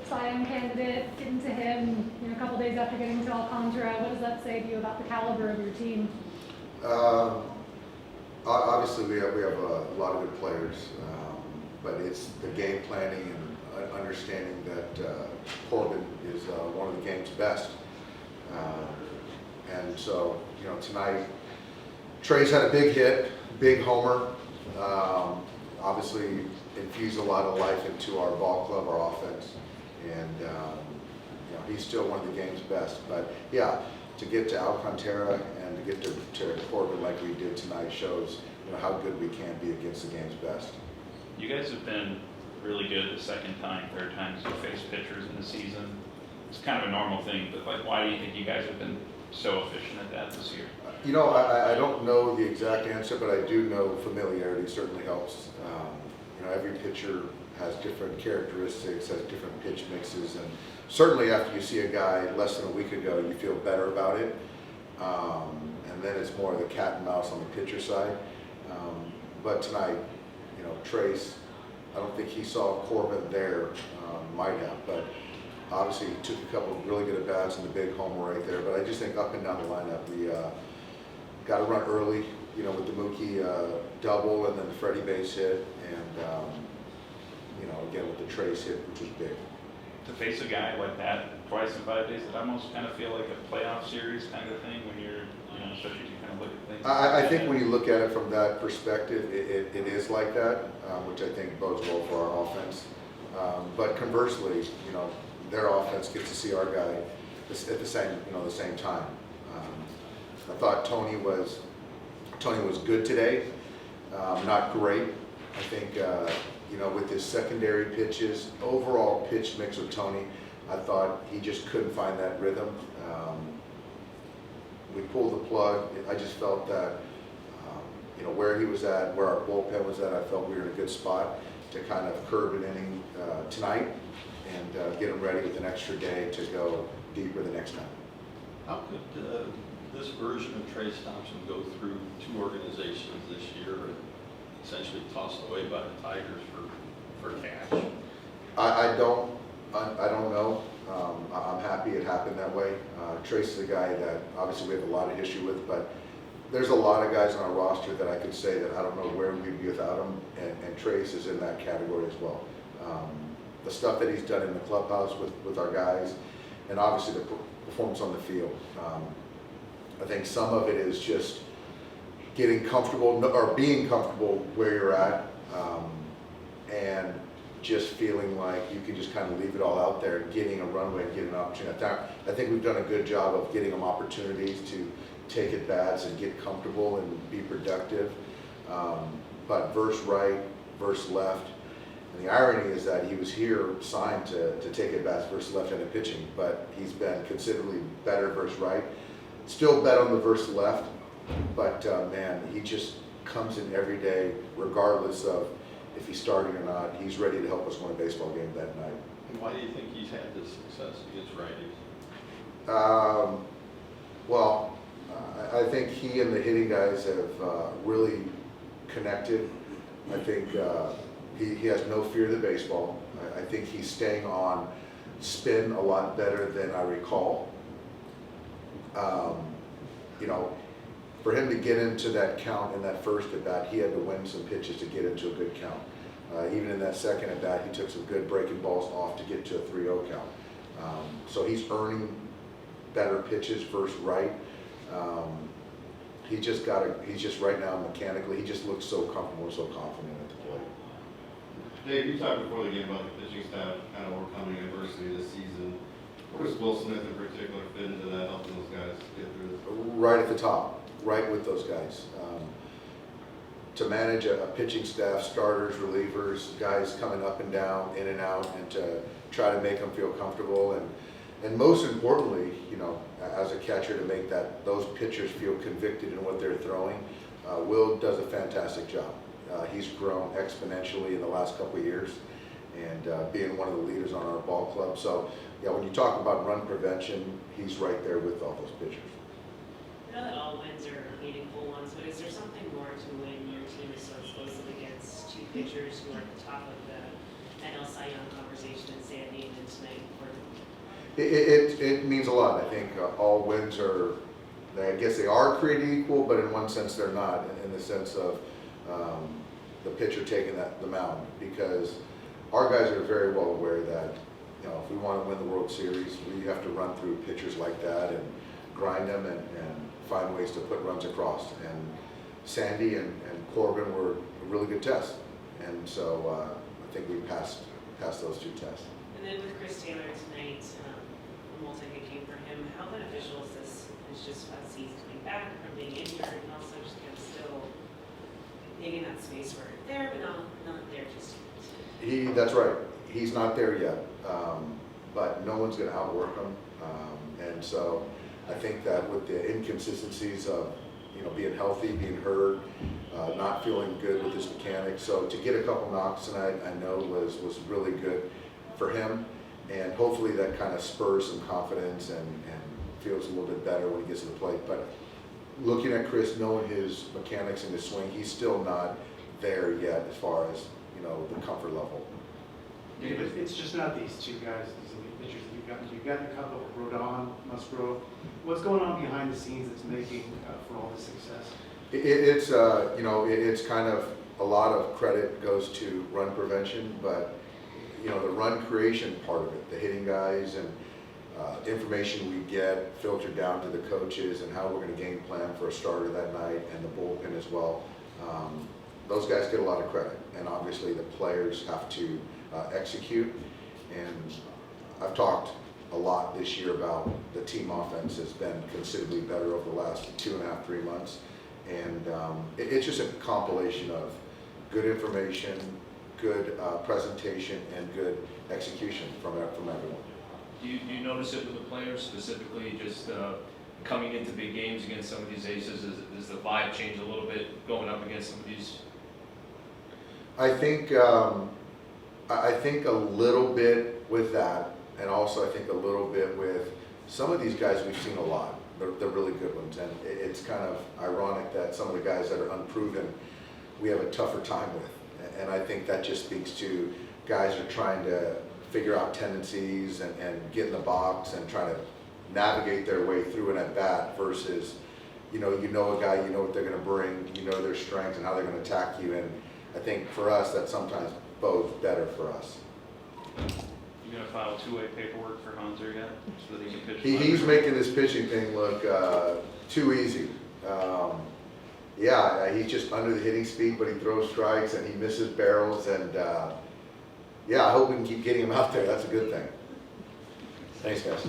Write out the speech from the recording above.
Cy Young candidate, getting to him, a couple days after getting to Alcantara. What does that say to you about the caliber of your team? Obviously, we have a lot of good players, but it's the game planning and understanding that Corbin is one of the game's best. And so, tonight, Trayce had a big hit, big homer. Obviously, infused a lot of life into our ball club, our offense, and he's still one of the game's best. But yeah, to get to Alcantara and to get to Corbin like we did tonight shows how good we can be against the game's best. You guys have been really good the second time, third times you face pitchers in the season. It's kind of a normal thing, but why do you think you guys have been so efficient at that this year? I don't know the exact answer, but I do know familiarity certainly helps. Every pitcher has different characteristics, has different pitch mixes, and certainly after you see a guy less than a week ago, you feel better about it. And then it's more of the cat and mouse on the pitcher side. But tonight, Trayce, I don't think he saw Corbin there, might have, but obviously he took a couple of really good at-bats and the big homer right there. But I just think up and down the lineup, we got to run early, with the Mookie double and then the Freddie base hit, and again with the Trayce hit, which was big. To face a guy like that twice in 5 days, it almost kind of feel like a playoff series kind of thing when you're, especially as you kind of look at things. I think when you look at it from that perspective, it is like that, which I think bodes well for our offense. But conversely, their offense gets to see our guy at the same time. I thought Tony was good today, not great. I think with his secondary pitches, overall pitch mix with Tony, I thought he just couldn't find that rhythm. We pulled the plug. I just felt that where he was at, where our bullpen was at, I felt we were in a good spot to kind of curb an inning tonight and get him ready with an extra day to go deeper the next time. How could this version of Trayce Thompson go through two organizations this year and essentially tossed away by the Tigers for cash? I don't know. I'm happy it happened that way. Trayce is a guy that obviously we have a lot of issue with, but there's a lot of guys on our roster that I could say that I don't know where we'd be without him, and Trayce is in that category as well. The stuff that he's done in the clubhouse with our guys, and obviously the performance on the field. I think some of it is just getting comfortable or being comfortable where you're at, and just feeling like you can just kind of leave it all out there, getting a runway and getting an opportunity. I think we've done a good job of getting them opportunities to take at bats and get comfortable and be productive. But verse right, verse left. And the irony is that he was here signed to take at bats versus left-handed pitching, but he's been considerably better versus right. Still bet on the verse left, but man, he just comes in every day, regardless of if he's starting or not. He's ready to help us win a baseball game that night. And why do you think he's had this success against righties? I think he and the hitting guys have really connected. I think he has no fear of the baseball. I think he's staying on spin a lot better than I recall. For him to get into that count in that first at bat, he had to win some pitches to get into a good count. Even in that second at bat, he took some good breaking balls off to get to a 3-0 count. So he's earning better pitches versus right. He's just right now mechanically, he just looks so comfortable and so confident at the plate. Dave, you talked before the game about the pitching staff kind of overcoming adversity this season. Where does Will Smith in particular fit into that, helping those guys get through this? Right at the top, right with those guys. To manage a pitching staff, starters, relievers, guys coming up and down, in and out, and to try to make them feel comfortable, and most importantly, as a catcher, to make those pitchers feel convicted in what they're throwing. Will does a fantastic job. He's grown exponentially in the last couple of years, and being one of the leaders on our ball club. So, yeah, when you talk about run prevention, he's right there with all those pitchers. I know that all wins are meaningful ones, but is there something more to when your team is so explosive against two pitchers who are at the top of the NL Cy Young conversation in Sandy and then tonight for It means a lot. I think all wins are, I guess they are created equal, but in one sense they're not, in the sense of the pitcher taking the mound, because our guys are very well aware that, you know, if we want to win the World Series, we have to run through pitchers like that and grind them and find ways to put runs across. And Sandy and Corbin were a really good test, and so I think we passed those two tests. And then with Chris Taylor tonight, a multi-hit game for him, how beneficial is this? It's just as he's coming back from being injured and also just kind of still maybe in that space where there, but not there just yet. That's right. He's not there yet, but no one's going to outwork him. And so I think that with the inconsistencies of, you know, being healthy, being hurt, not feeling good with his mechanics, so to get a couple knocks tonight, I know was really good for him, and hopefully that kind of spurs some confidence and feels a little bit better when he gets to the plate. But looking at Chris, knowing his mechanics and his swing, he's still not there yet as far as, you know, the comfort level. Yeah, but it's just not these two guys, these elite pitchers that you've got a couple, Rodon, Musgrove. What's going on behind the scenes that's making for all this success? It's you know, it's kind of a lot of credit goes to run prevention, but you know, the run creation part of it, the hitting guys and information we get filtered down to the coaches and how we're going to game plan for a starter that night and the bullpen as well. Those guys get a lot of credit, and obviously the players have to execute. And I've talked a lot this year about the team offense has been considerably better over the last 2.5, 3 months. And it's just a compilation of good information, good presentation, and good execution from everyone. Do you notice it with the players specifically, just coming into big games against some of these aces? Does the vibe change a little bit going up against some of these? I think a little bit with that, and also I think a little bit with some of these guys we've seen a lot. They're really good ones, and it's kind of ironic that some of the guys that are unproven we have a tougher time with. And I think that just speaks to guys are trying to figure out tendencies and get in the box and try to navigate their way through an at-bat versus, you know a guy, you know what they're going to bring, you know their strengths and how they're going to attack you. And I think for us, that sometimes bodes better for us. You gonna file two-way paperwork for Hanser yet, so that he can pitch? He's making this pitching thing look too easy. Yeah, he's just under the hitting speed, but he throws strikes and he misses barrels. And yeah, I hope we can keep getting him out there. That's a good thing. Thanks, guys.